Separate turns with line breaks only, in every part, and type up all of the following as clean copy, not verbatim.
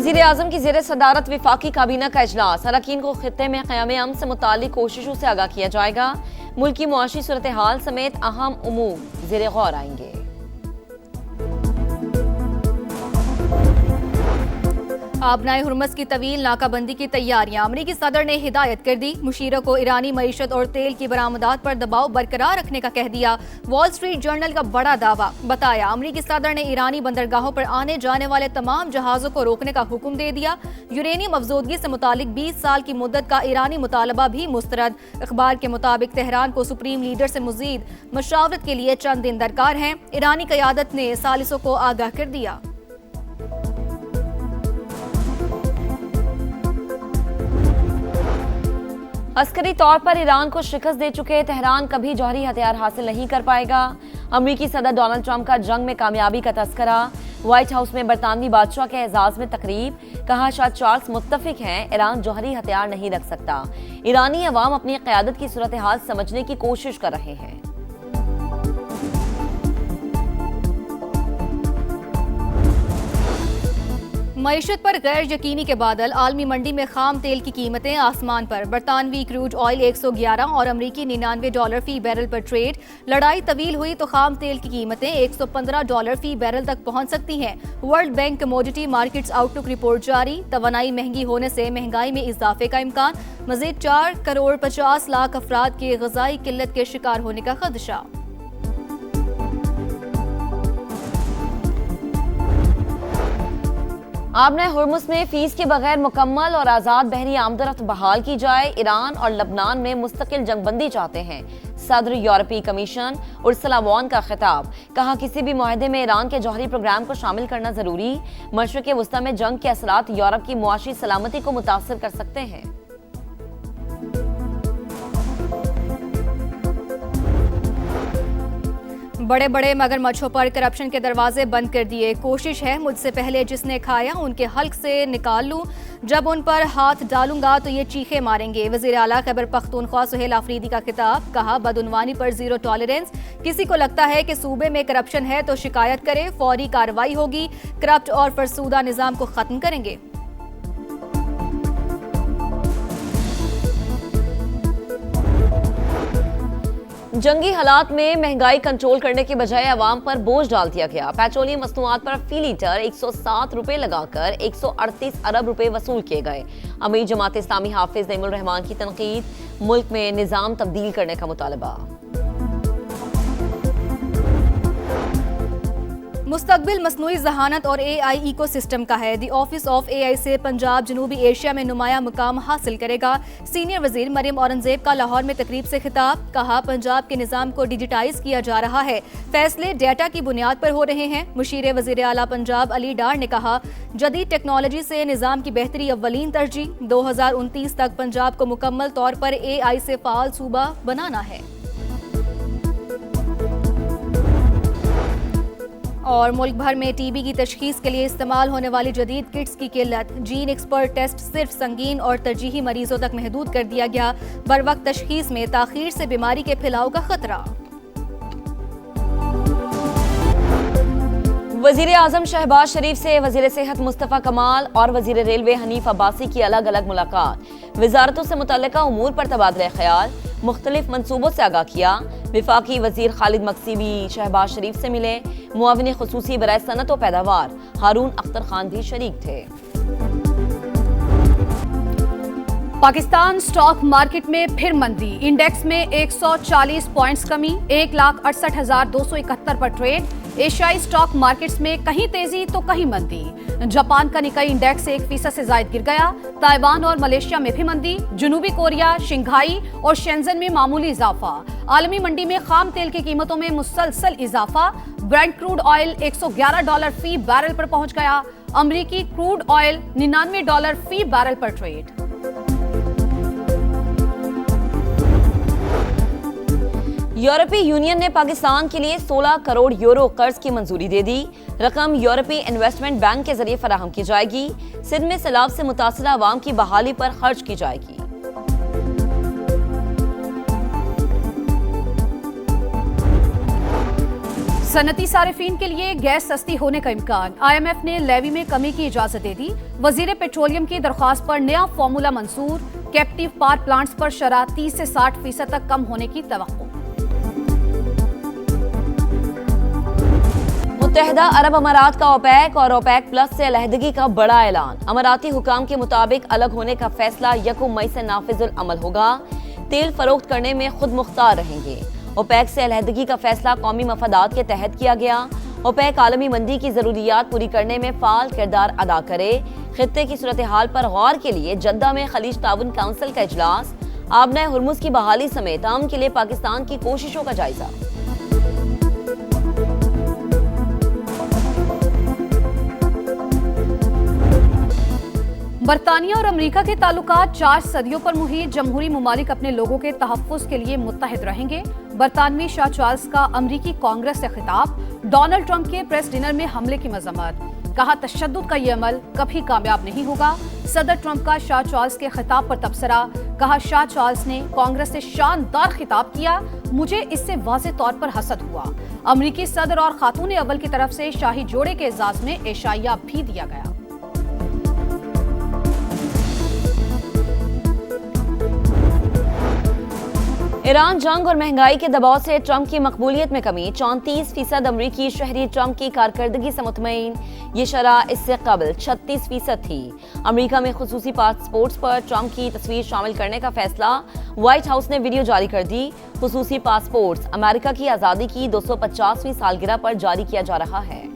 वजीर आजम की जेर सदारत वफाकी काबीना का इजलास। अरकान को खित्ते में क़याम अमन से मुताल्लिक कोशिशों से आगाह किया जाएगा। मुल्क की मुआशी सूरत हाल समेत अहम उमूर ज़ेर गौर आएंगे।
आबनाए हुर्मस की तवील नाकाबंदी की तैयारियां। अमरीकी सदर ने हिदायत कर दी। मुशीरों को ईरानी मईशत और तेल की बरामदात पर दबाव बरकरार रखने का कह दिया। वॉल स्ट्रीट जर्नल का बड़ा दावा। बताया अमरीकी सदर ने ईरानी बंदरगाहों पर आने जाने वाले तमाम जहाजों को रोकने का हुक्म दे दिया। यूरेनियम अफजोदगी से मुतालिक 20 साल की मुद्दत का ईरानी मुतालबा भी मुस्तरद। अखबार के मुताबिक तेहरान को सुप्रीम लीडर से मजीद मशावरत के लिए चंद दिन दरकार हैं। ईरानी क़यादत ने सालिसों को आगाह कर दिया।
अस्करी तौर पर ईरान को शिकस्त दे चुके तेहरान कभी जौहरी हथियार हासिल नहीं कर पाएगा। अमरीकी सदर डोनाल्ड ट्रंप का जंग में कामयाबी का तस्करा। व्हाइट हाउस में बरतानवी बादशाह के एजाज में तकरीब। कहा शाह चार्ल्स मुत्तफिक हैं, ईरान जौहरी हथियार नहीं रख सकता। ईरानी अवाम अपनी क़यादत की सूरत हाल समझने की कोशिश कर रहे हैं।
मईशत पर गैर यकीनी के बादल। आलमी मंडी में खाम तेल की कीमतें आसमान पर। बरतानवी क्रूड ऑयल 111 और अमरीकी $99 फी बैरल पर ट्रेड। लड़ाई तवील हुई तो खाम तेल की कीमतें $115 फी बैरल तक पहुंच सकती हैं। World bank commodity markets outlook report जारी। तवानाई महंगी होने से महंगाई में इजाफे का इम्कान। मजीद 4 करोड़ 50 लाख अफराद के ग़िज़ाई किल्लत के शिकार होने का खदशा।
आबनाए हुर्मुस में फीस के बगैर मुकम्मल और आज़ाद बहरी आमदरफ्त बहाल की जाए। ईरान और लबनान में मुस्तकिल जंगबंदी चाहते हैं। सदर यूरोपीय कमीशन उर्सुला वॉन का खिताब। कहा किसी भी मुआहदे में ईरान के जौहरी प्रोग्राम को शामिल करना जरूरी। मशरिक़ वुस्ता में जंग के असरात यूरोप की मुआशी सलामती को मुतासर कर सकते हैं।
बड़े बड़े मगरमच्छों पर करप्शन के दरवाजे बंद कर दिए। कोशिश है मुझसे पहले जिसने खाया उनके हल्क से निकाल लूं। जब उन पर हाथ डालूंगा तो ये चीखे मारेंगे। वज़ीर आला खैबर पख्तूनख्वा सुहेल आफरीदी का खिताब। कहा बदउनवानी पर जीरो टॉलरेंस। किसी को लगता है कि सूबे में करप्शन है तो शिकायत करे, फौरी कार्रवाई होगी। करप्ट और फरसूदा निज़ाम को खत्म करेंगे।
जंगी हालात में महंगाई कंट्रोल करने के बजाय अवाम पर बोझ डाल दिया गया। पेट्रोलियम मसनूआत पर फी लीटर 107 रुपए लगाकर 138 अरब रुपए वसूल किए गए। अमीर जमात इस्लामी हाफिज नईमुर रहमान की तनकीद। मुल्क में निज़ाम तब्दील करने का मुतालबा।
मुस्तकबिल मसनूई ज़हानत और AI इको सिस्टम का है। दी ऑफिस ऑफ AI से पंजाब जनूबी एशिया में नुमाया मुकाम हासिल करेगा। सीनियर वजीर मरियम औरंगजेब का लाहौर में तकरीब से खिताब। कहा पंजाब के निज़ाम को डिजिटाइज किया जा रहा है। फैसले डेटा की बुनियाद पर हो रहे हैं। मुशीर वजीर आला पंजाब अली डार ने कहा जदीद टेक्नोलॉजी से निज़ाम की बेहतरी अव्वलीन तरजीह। 2029 तक पंजाब को मुकम्मल तौर पर AI से फाल सूबा बनाना है। और मुल्क भर में TB की तशखीस के लिए इस्तेमाल होने वाली जदीद किट्स की किल्लत। जीन एक्सपर्ट टेस्ट सिर्फ संगीन और तरजीही मरीजों तक महदूद कर दिया गया। बर वक्त तशखीस में ताखीर से बीमारी के फैलाव का खतरा।
वजीर आजम शहबाज शरीफ से वजीर सेहत मुस्तफ़ा कमाल और वजीर रेलवे हनीफ अब्बासी की अलग अलग मुलाकात। वजारतों से मुतल्लिका उमूर पर तबादला ख्याल। मुख्तलिफ मंसूबों से आगाह किया। विफाकी वजीर खालिद मकसी भी शहबाज शरीफ से मिले। मुआविन खुसूसी बराए सनत व पैदावार हारून अख्तर खान भी शरीक थे।
पाकिस्तान स्टॉक मार्केट में फिर मंदी। इंडेक्स में 140 पॉइंट्स कमी, 1,68,271 पर ट्रेड। एशियाई स्टॉक मार्केट्स में कहीं तेजी तो कहीं मंदी। जापान का निकाई इंडेक्स 1% से ज्यादा गिर गया। ताइवान और मलेशिया में भी मंदी। जनूबी कोरिया, शंघाई और शेंजन में मामूली इजाफा। आलमी मंडी में खाम तेल की कीमतों में मुसलसल इजाफा। ब्रेंट क्रूड ऑयल $111 फी बैरल पर पहुंच गया। अमरीकी क्रूड ऑयल $99 फी बैरल पर ट्रेड।
यूरोपीय यूनियन ने पाकिस्तान के लिए 16 करोड़ यूरो कर्ज की मंजूरी दे दी। रकम यूरोपीय इन्वेस्टमेंट बैंक के जरिए फराहम की जाएगी। सिंध में सैलाब से मुतासिरा अवाम की बहाली पर खर्च की जाएगी।
सनती सारिफीन के लिए गैस सस्ती होने का इम्कान। IMF ने लेवी में कमी की इजाजत दे दी। वजीर पेट्रोलियम की दरख्वास्त पर नया फॉर्मूला मंजूर। कैप्टिव पावर प्लांट्स पर शरह 30 से 60% तक कम होने की तवक्को।
मुत्तहिदा अरब अमारात का ओपेक और ओपेक प्लस से अलहदगी का बड़ा ऐलान। अमाराती हुकाम के मुताबिक अलग होने का फैसला 1 मई से नाफिजुल अमल होगा। तेल फरोख्त करने में खुद मुख्तार रहेंगे। ओपेक से अलहदगी का फैसला कौमी मफादात के तहत किया गया। ओपेक आलमी मंदी की जरूरियात पूरी करने में फाल किरदार अदा करे। खित्ते की सूरत हाल पर गौर के लिए जद्दा में खलीज ताउन काउंसिल का इजलास। आबनाए हुर्मुज की बहाली समेत अमन के लिए पाकिस्तान की कोशिशों का जायजा।
बरतानिया और अमेरिका के ताल्लुकात 4 सदियों पर मुहित। जमहूरी मुमालिक अपने लोगों के तहफ़्फ़ुज़ के लिए मुत्तहिद रहेंगे। बरतानवी शाह चार्ल्स का अमरीकी कांग्रेस से खिताब। डोनाल्ड ट्रंप के प्रेस डिनर में हमले की मज़म्मत। कहा तशद्दुद का ये अमल कभी कामयाब नहीं होगा। सदर ट्रंप का शाह चार्ल्स के खिताब पर तबसरा। कहा शाह चार्ल्स ने कांग्रेस से शानदार खिताब किया, मुझे इससे वाज़ेह तौर पर हसद हुआ। अमरीकी सदर और खातून अव्वल की तरफ से शाही जोड़े के एजाज में एशाइया भी दिया गया।
ईरान जंग और महंगाई के दबाव से ट्रंप की मकबूलियत में कमी। 34% अमरीकी शहरी ट्रंप की कारकर्दगी से मुतमईन। ये शरह इससे कबल 36% थी। अमरीका में खुसूसी पासपोर्ट्स पर ट्रंप की तस्वीर शामिल करने का फैसला। व्हाइट हाउस ने वीडियो जारी कर दी। खुसूसी पासपोर्ट्स अमेरिका की आज़ादी की 250वीं सालगिरह पर जारी किया जा रहा है।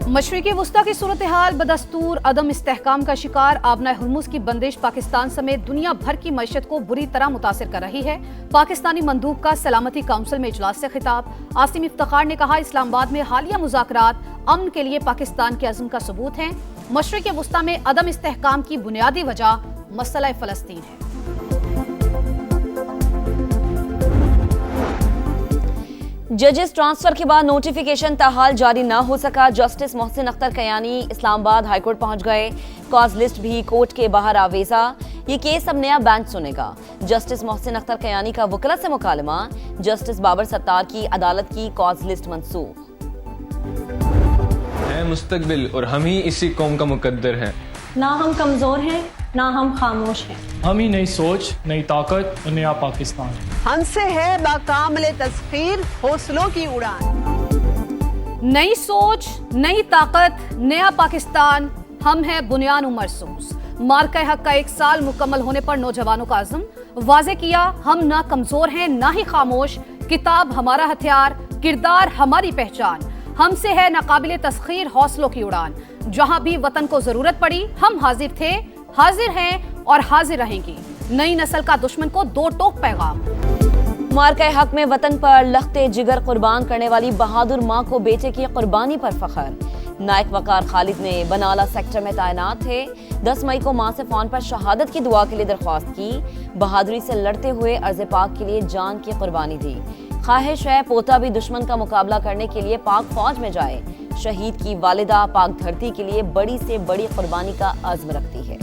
मशरिकी वुस्ता की सूरत हाल बदस्तूर अदम इस्तेहकाम का शिकार। आबनाए हुर्मुज की बंदिश पाकिस्तान समेत दुनिया भर की मईशत को बुरी तरह मुतासिर कर रही है। पाकिस्तानी मंदूब का सलामती काउंसिल में इजलास से खिताब। आसिम इफ्तिखार ने कहा इस्लामाबाद में हालिया मुज़ाकरात अमन के लिए पाकिस्तान के अज़्म का सबूत हैं। मशरिकी वुस्ता में अदम इस्तेहकाम की बुनियादी वजह मसला फ़लस्तीन है।
जजेस ट्रांसफर के बाद नोटिफिकेशन ताहाल जारी न हो सका। जस्टिस मोहसिन अख्तर कयानी इस्लामाबाद हाईकोर्ट पहुंच गए। कॉज लिस्ट भी कोर्ट के बाहर आवेजा। ये केस अब नया बेंच सुनेगा। जस्टिस मोहसिन अख्तर कयानी का वकला से मुकालमा। जस्टिस बाबर सत्तार की अदालत की कॉज लिस्ट मंसूख।
है मुस्तकबिल और हम ही इसी कौम का मुकद्दर हैं।
ना हम कमजोर हैं, ना हम खामोश हैं।
हम ही नई सोच, नई ताकत और नया पाकिस्तान।
हमसे है बाकामिल तस्खीर हौसलों की उड़ान।
नई सोच, नई ताकत, नया पाकिस्तान। हम हैं बुनियान मरसूस। मार्का हक का 1 साल मुकम्मल होने पर नौजवानों का अज़्म वाज़े किया। हम ना कमजोर हैं, ना ही खामोश। किताब हमारा हथियार, किरदार हमारी पहचान। हमसे है नाकाबिले तस्खीर हौसलों की उड़ान। जहां भी वतन को जरूरत पड़ी हम हाजिर थे, हाजिर हैं और हाजिर रहेंगी। नई नस्ल का दुश्मन को 2 टोक पैगाम।
मार्का हक में वतन पर लख्ते जिगर कुर्बान करने वाली बहादुर मां को बेटे की कुर्बानी पर फख्र। नायक वकार खालिद ने बनाला सेक्टर में तैनात थे। 10 मई को मां से फोन पर शहादत की दुआ के लिए दरख्वास्त की। बहादुरी से लड़ते हुए अर्ज़ पाक के लिए जान की कुर्बानी दी। ख्वाहिश है पोता भी दुश्मन का मुकाबला करने के लिए पाक फौज में जाए। शहीद की वालिदा पाक धरती के लिए बड़ी से बड़ी कुर्बानी का अज़्म रखती है।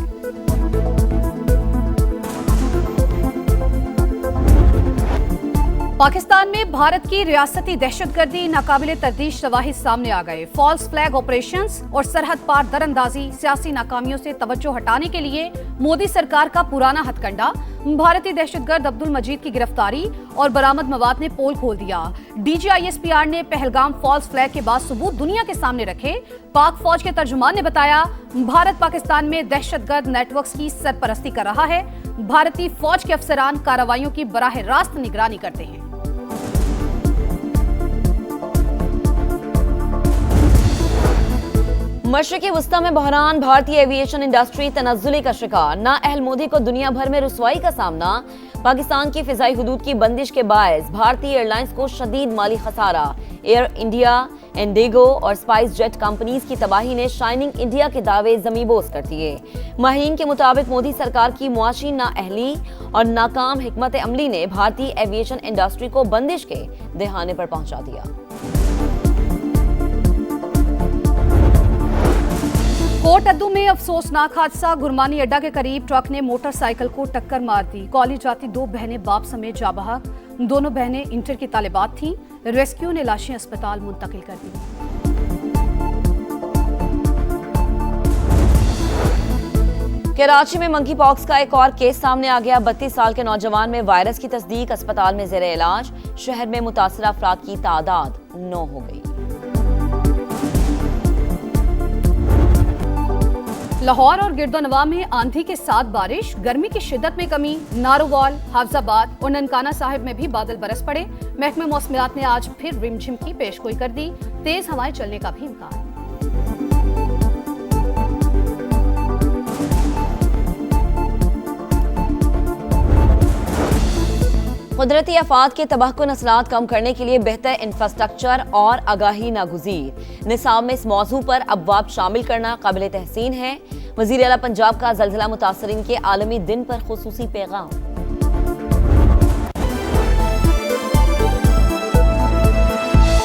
पाकिस्तान में भारत की रियासती दहशतगर्दी नाकाबिले तरदीद शवाहिद सामने आ गए। फॉल्स फ्लैग ऑपरेशंस और सरहद पार दरअंदाजी सियासी नाकामियों से तवज्जो हटाने के लिए मोदी सरकार का पुराना हथकंडा। भारतीय दहशतगर्द अब्दुल मजीद की गिरफ्तारी और बरामद मवाद ने पोल खोल दिया। DGISPR ने पहलगाम फॉल्स फ्लैग के बाद सबूत दुनिया के सामने रखे। पाक फौज के तर्जुमान ने बताया भारत पाकिस्तान में दहशतगर्द नेटवर्क्स की सरपरस्ती कर रहा है। भारतीय फौज के अफसरान कार्रवाइयों की बराह रास्त निगरानी करते हैं।
मशरिकी वस्ता में बहरान। भारतीय एविएशन इंडस्ट्री तनज़्ज़ुली का शिकार। नाअहल मोदी को दुनिया भर में रुसवाई का सामना। पाकिस्तान की फिजाई हुदूद की बंदिश के बायस भारतीय एयरलाइंस को शदीद माली खसारा। एयर इंडिया, इंडिगो और स्पाइस जेट कंपनीज की तबाही ने शाइनिंग इंडिया के दावे ज़मीबोस कर दिए। माहिरीन के मुताबिक मोदी सरकार की मुआशी नाअहली और नाकाम हिकमत अमली ने भारतीय एविएशन इंडस्ट्री को बंदिश के देहाने पर पहुंचा दिया।
कोटअद्दू में अफसोसनाक हादसा। गुरमानी अड्डा के करीब ट्रक ने मोटरसाइकिल को टक्कर मार दी। कॉलेज जाती दो बहनें बाप समेत जा बहक। दोनों बहनें इंटर की तालिबात थीं। रेस्क्यू ने लाशें अस्पताल मुंतकिल कर दी।
कराची में मंकी पॉक्स का एक और केस सामने आ गया। 32 साल के नौजवान में वायरस की तस्दीक, अस्पताल में जेर इलाज। शहर में मुतासरा अफराद की तादाद 9 हो गई।
लाहौर और गिरदोनवा में आंधी के साथ बारिश, गर्मी की शिद्दत में कमी। नारोवाल, हाफजाबाद और ननकाना साहिब में भी बादल बरस पड़े। महकमे मौसमियात ने आज फिर रिमझिम की पेशगोई कर दी। तेज हवाएं चलने का भी इम्कान।
कुदरती आफात के तबाहकुन असरात कम करने के लिए बेहतर इंफ्रास्ट्रक्चर और आगाही नागुज़ीर। निसाब में इस मौजू पर अबवाब शामिल करना काबिल तहसीन है। वज़ीर आला पंजाब का ज़लज़ला मुतासरीन के आलमी दिन पर खुसूसी पैगाम।